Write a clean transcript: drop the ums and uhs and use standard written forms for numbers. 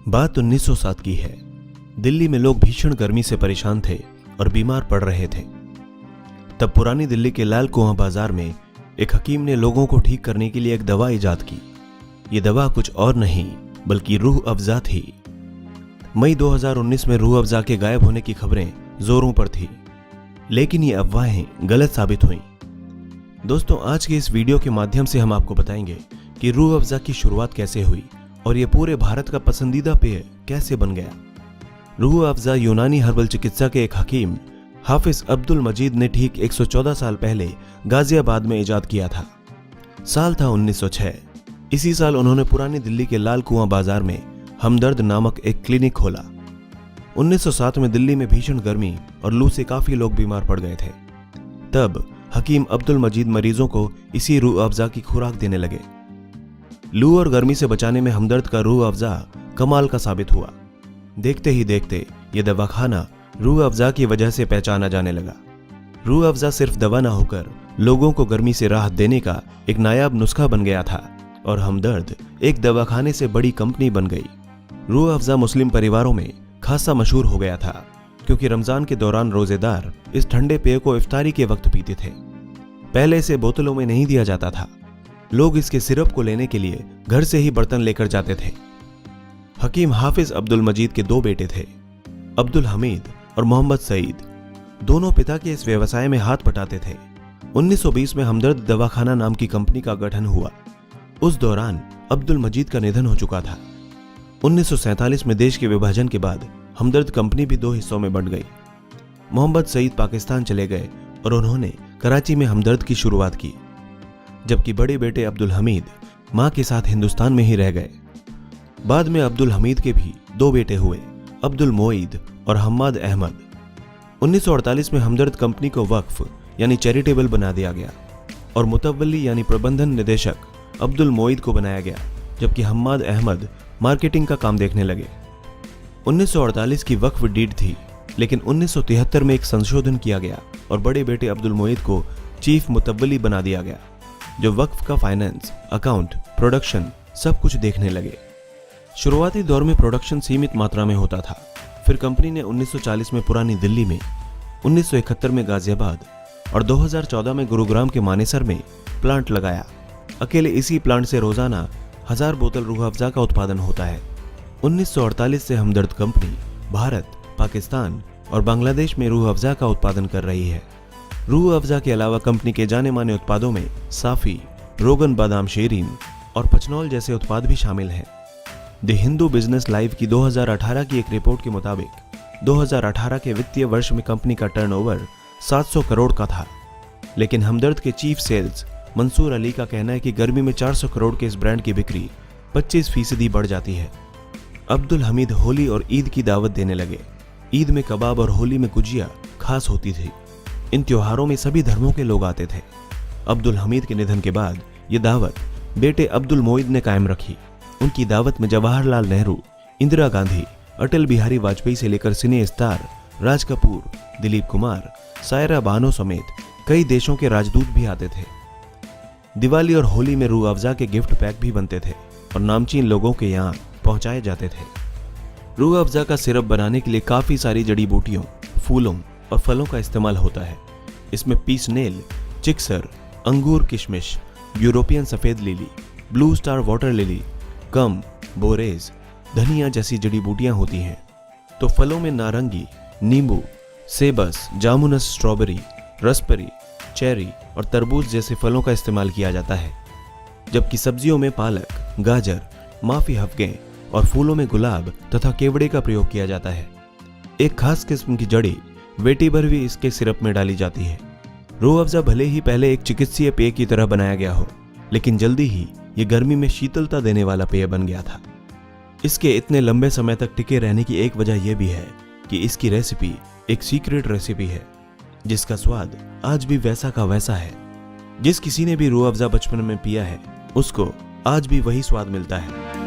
बात 1907 की है। दिल्ली में लोग भीषण गर्मी से परेशान थे और बीमार पड़ रहे थे। तब पुरानी दिल्ली के लाल कुआं बाजार में एक हकीम ने लोगों को ठीक करने के लिए एक दवा इजाद की। ये दवा कुछ और नहीं बल्कि रूह अफ़ज़ा थी। मई 2019 में रूह अफ़ज़ा के गायब होने की खबरें जोरों पर थी, लेकिन ये अफवाहें गलत साबित हुईं। दोस्तों, आज के इस वीडियो के माध्यम से हम आपको बताएंगे कि रूह अफ़ज़ा की शुरुआत कैसे हुई और ये पूरे भारत का पसंदीदा पेय कैसे बन गया। रूह अफ़ज़ा यूनानी हर्बल चिकित्सा के एक हकीम हाफिज अब्दुल मजीद ने ठीक 114 साल पहले गाजियाबाद में इजाद किया था। साल था 1906। इसी साल उन्होंने पुरानी दिल्ली के लाल कुआं बाजार में हमदर्द नामक एक क्लिनिक खोला। 1907 में दिल्ली में भीषण गर्मी और लू से काफी लोग बीमार पड़ गए थे। तब हकीम अब्दुल मजीद मरीजों को इसी रूह अफ़ज़ा की खुराक देने लगे। लू और गर्मी से बचाने में हमदर्द का रूह अफ़ज़ा कमाल का साबित हुआ। देखते ही देखते ये दवाखाना रूह अफ़ज़ा की वजह से पहचाना जाने लगा। रूह अफ़ज़ा सिर्फ दवा ना होकर लोगों को गर्मी से राहत देने का एक नायाब नुस्खा बन गया था और हमदर्द एक दवाखाने से बड़ी कंपनी बन गई। रूह अफ़ज़ा मुस्लिम परिवारों में खासा मशहूर हो गया था क्योंकि रमजान के दौरान रोजेदार इस ठंडे पेय को इफ्तारी के वक्त पीते थे। पहले इसे बोतलों में नहीं दिया जाता था। लोग इसके सिरप को लेने के लिए घर से ही बर्तन लेकर जाते थे। हकीम हाफिज अब्दुल मजीद के दो बेटे थे, अब्दुल हमीद और मोहम्मद सईद। दोनों पिता के इस व्यवसाय में हाथ बटाते थे। 1920 में हमदर्द दवाखाना नाम की कंपनी का गठन हुआ। उस दौरान अब्दुल मजीद का निधन हो चुका था। 1947 में देश के विभाजन के बाद हमदर्द कंपनी भी दो हिस्सों में बंट गई। मोहम्मद सईद पाकिस्तान चले गए और उन्होंने कराची में हमदर्द की शुरुआत की, जबकि बड़े बेटे अब्दुल हमीद मां के साथ हिंदुस्तान में ही रह गए। बाद में अब्दुल हमीद के भी दो बेटे हुए, अब्दुल मोईद और हम्माद अहमद। 1948 में हमदर्द कंपनी को वक्फ यानी चैरिटेबल बना दिया गया और मुतवल्ली यानी प्रबंधन निदेशक अब्दुल मोईद को बनाया गया, जबकि हम्माद अहमद मार्केटिंग का काम देखने लगे। 1948 की वक्फ डीड थी, लेकिन 1973 में एक संशोधन किया गया और बड़े बेटे अब्दुल मोईद को चीफ मुतवल्ली बना दिया गया, जो वक्फ का फाइनेंस, अकाउंट, प्रोडक्शन सब कुछ देखने लगे। शुरुआती दौर में प्रोडक्शन सीमित मात्रा में होता था। फिर कंपनी ने 1940 में पुरानी दिल्ली में, 1971 में गाजियाबाद और 2014 में गुरुग्राम के मानेसर में प्लांट लगाया। अकेले इसी प्लांट से रोजाना 1000 बोतल रूह अफ़ज़ा का उत्पादन होता है। 1948 से हमदर्द कंपनी भारत, पाकिस्तान और बांग्लादेश में रूह अफ़ज़ा का उत्पादन कर रही है। रूह अफ़ज़ा के अलावा कंपनी के जाने माने उत्पादों में साफी, रोगन बादाम शेरीन और पचनौल जैसे उत्पाद भी शामिल हैं। द हिंदू बिजनेस लाइव की 2018 की एक रिपोर्ट के मुताबिक 2018 के वित्तीय वर्ष में कंपनी का टर्नओवर 700 करोड़ का था, लेकिन हमदर्द के चीफ सेल्स मंसूर अली का कहना है कि गर्मी में 400 करोड़ के इस ब्रांड की बिक्री 25% बढ़ जाती है। अब्दुल हमीद होली और ईद की दावत देने लगे। ईद में कबाब और होली में गुजिया खास होती थी। इन त्योहारों में सभी धर्मों के लोग आते थे। अब्दुल हमीद के निधन के बाद ये दावत बेटे अब्दुल मोईद ने कायम रखी। उनकी दावत में जवाहरलाल नेहरू, इंदिरा गांधी, अटल बिहारी वाजपेयी से लेकर सिने स्टार राज कपूर, दिलीप कुमार, सायरा बानो समेत कई देशों के राजदूत भी आते थे। दिवाली और होली में रूह अफ़ज़ा के गिफ्ट पैक भी बनते थे और नामचीन लोगों के यहाँ पहुंचाए जाते थे। रूह अफ़ज़ा का सिरप बनाने के लिए काफी सारी जड़ी बूटियों, फूलों और फलों का इस्तेमाल होता है। इसमें पीसनेल, चिक्सर, अंगूर किशमिश, यूरोपियन सफेद lily, blue star water lily, कम, बोरेज, धनिया जैसी जड़ी बूटियां होती हैं। तो फलों में नारंगी, नींबू, सेबस, जामुनस, स्ट्रॉबेरी, रसबेरी, चेरी और तरबूज जैसे फलों का इस्तेमाल किया जाता है, जबकि सब्जियों में पालक, गाजर, माफी हफ्गे और फूलों में गुलाब तथा केवड़े का प्रयोग किया जाता है। एक खास किस्म की जड़ी वेटिवर भी इसके सिरप में डाली जाती है। रूह अफ़ज़ा भले ही पहले एक चिकित्सीय पेय की तरह बनाया गया हो, लेकिन जल्दी ही ये गर्मी में शीतलता देने वाला पेय बन गया था। इसके इतने लंबे समय तक टिके रहने की एक वजह यह भी है कि इसकी रेसिपी एक सीक्रेट रेसिपी है, जिसका स्वाद आज भी वैसा का वैसा है। जिस किसी ने भी रूह अफ़ज़ा बचपन में पिया है, उसको आज भी वही स्वाद मिलता है।